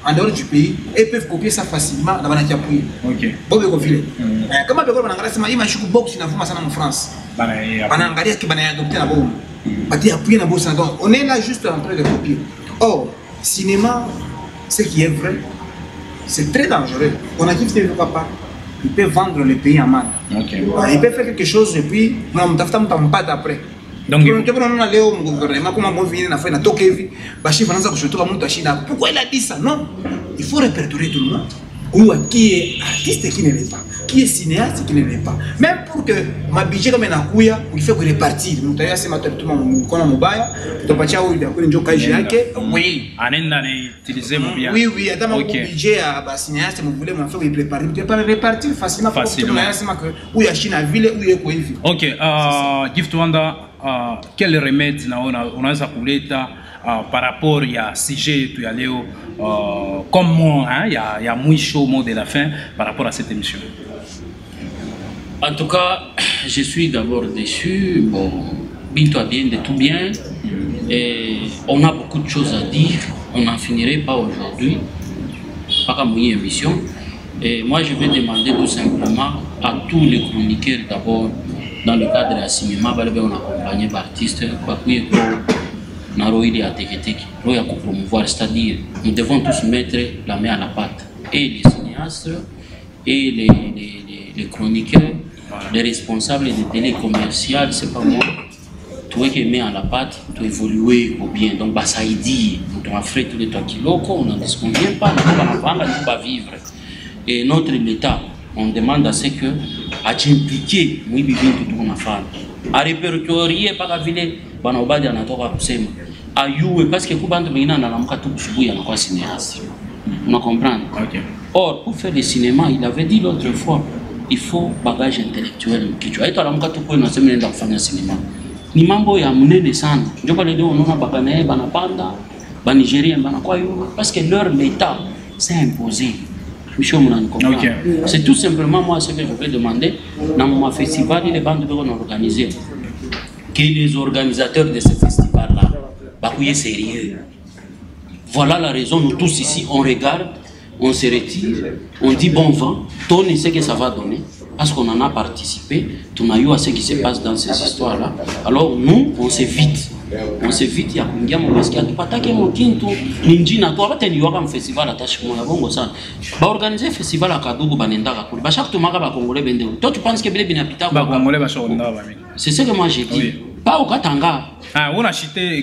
en dehors du pays, ils peuvent copier ça facilement dans la Diapouille. OK. Bon, vous confirmez. Comment vous avez dit que je suis boxe en France? Banangaria qui banaya adopté la bombe. On est là juste en train de copier. Or, cinéma, ce qui est vrai, c'est très dangereux. On a dit que papa, il peut vendre le pays en mal. Okay. Il peut faire quelque chose et puis on ne pas d'après. Donc, pourquoi il a dit ça? Non, il faut répertorier tout le monde. Qui est artiste qui ne l'est pas, qui est cinéaste qui ne l'est pas. Même pour que ma budget comme un couilla, il faut répartir. Nous t'avons assez matériel tout le monde qu'on a mobile. Tu vas pas où il y a un joke à gérer. Oui. Anenda utiliser mon bien. Oui, oui. Attends, mon budget à cinéaste, vous voulez m'en faire préparer. Tu peux pas répartir facilement. Facilement. Où il y a Chine à ville, où il y a quoi. Ok. Gift Wanda, quel remède on a pour l'État? Par rapport à sujet tu allé comme moi, il y a moins chaud au mot de la fin par rapport à cette émission. En tout cas, je suis d'abord déçu. Bon, Binto a bien de tout bien. Et on a beaucoup de choses à dire. On n'en finirait pas aujourd'hui. Pas comme une émission. Et moi, je vais demander tout simplement à tous les chroniqueurs d'abord, dans le cadre de la cinéma, on accompagné d'artistes, promouvoir, c'est-à-dire nous devons tous mettre la main à la pâte, et les cinéastes, et les chroniqueurs, les responsables des télé commerciales, c'est pas moi, tu es qui met à la pâte, tu évoluer au bien, donc bah, ça y dit, nous devons faire tous les temps qui locaux, on n'en disconvient pas, nous ne pas vivre. Et notre État, on demande à ce que, à t'impliquer, nous vivons tout le monde à répertorier, pas à viler, on va dire, on a parce que on comprend. Or, pour faire le cinéma, il avait dit l'autre fois, il faut bagage intellectuel. Ni mambo ya munene sana. Ndio pale leo unaona bakanae banapanda, ba Nigérien banakwa yo parce que leur l'état s'est imposé. Monsieur Moulin comprend. C'est tout simplement moi ce que je vais demander dans mon festival les bandes que on organise. Que les organisateurs de ce festival là bakouye sérieux. Voilà la raison, nous tous ici, on regarde, on se retire, on dit bon vent, on sait que ça va donner, parce qu'on en a participé, on a eu à ce qui se passe dans ces histoires-là. Alors nous, on s'évite. On s'évite, il y a un parce qu'il y a pas de mokinto, ninjina, toi, tu as un festival à Tachimo, il y a bon ça. Bah organiser un festival à Kadougou, Banenda, bah chaque tour, bah Congolais, Bendéo. Toi, tu penses que Bélé Binapita, bah Congolais, bah c'est ce que moi j'ai dit. Pas au Katanga. Ah, on a cité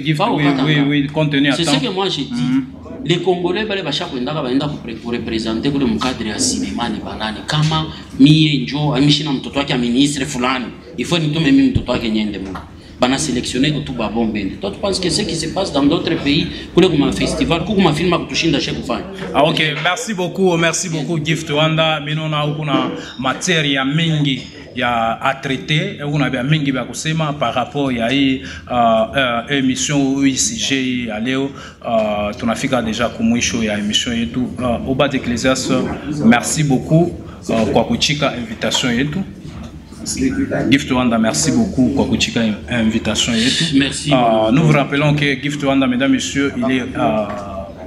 oui, contenu à temps. C'est ce que moi j'ai dit. Les Congolais, bah chaque pour représenter le cadre à cinéma, ni banane, kama, mi enjo, amishina mtoto wake ministre fulani. Il faut nous même mtoto wake nyende mo. Bana sélectionner que tout va bon ben. Toi tu penses que ce qui se passe dans d'autres pays, pour le festival, pour le film à kutushinda chaque fois. Ah ok, merci beaucoup Gift Wanda. Minona ukuna matière mingi ya à traiter, on a bien mingi ba kusema par rapport ya hii émission UICG ya leo tunafika déjà kumwisho ya émission yetu Oba d'Ecclesias. Merci beaucoup kwa kuchika invitation yetu. Gift Wanda, merci beaucoup pour l'invitation. Merci. Nous vous rappelons que Gift Wanda, mesdames et messieurs, il est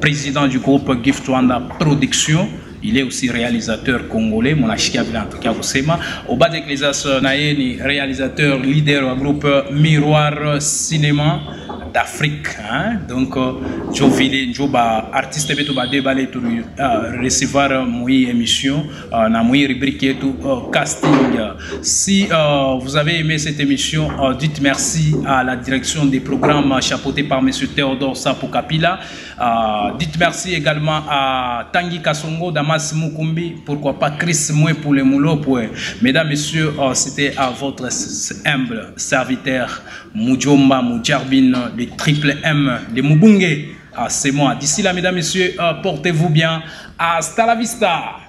président du groupe Gift Wanda Production. Il est aussi réalisateur congolais. Mon achika en tout cas au bas d'Ecclesias Naïni, réalisateur leader du groupe Miroir Cinéma d'Afrique. Hein? Donc, je vais artiste beto ba déballer pour recevoir mon émission, na mon rubrique tout casting. Si vous avez aimé cette émission, dites merci à la direction des programmes chapeauté par M. Théodore Sapokapila. Dites merci également à Tanguy Kasongo, Damas Mukumbi, pourquoi pas Chris Moué pour les moulots. Mesdames, Messieurs, c'était à votre humble serviteur Mujomba Mujarbin, le triple M de Mubunge. C'est moi. D'ici là, mesdames, messieurs, portez-vous bien. Hasta la vista.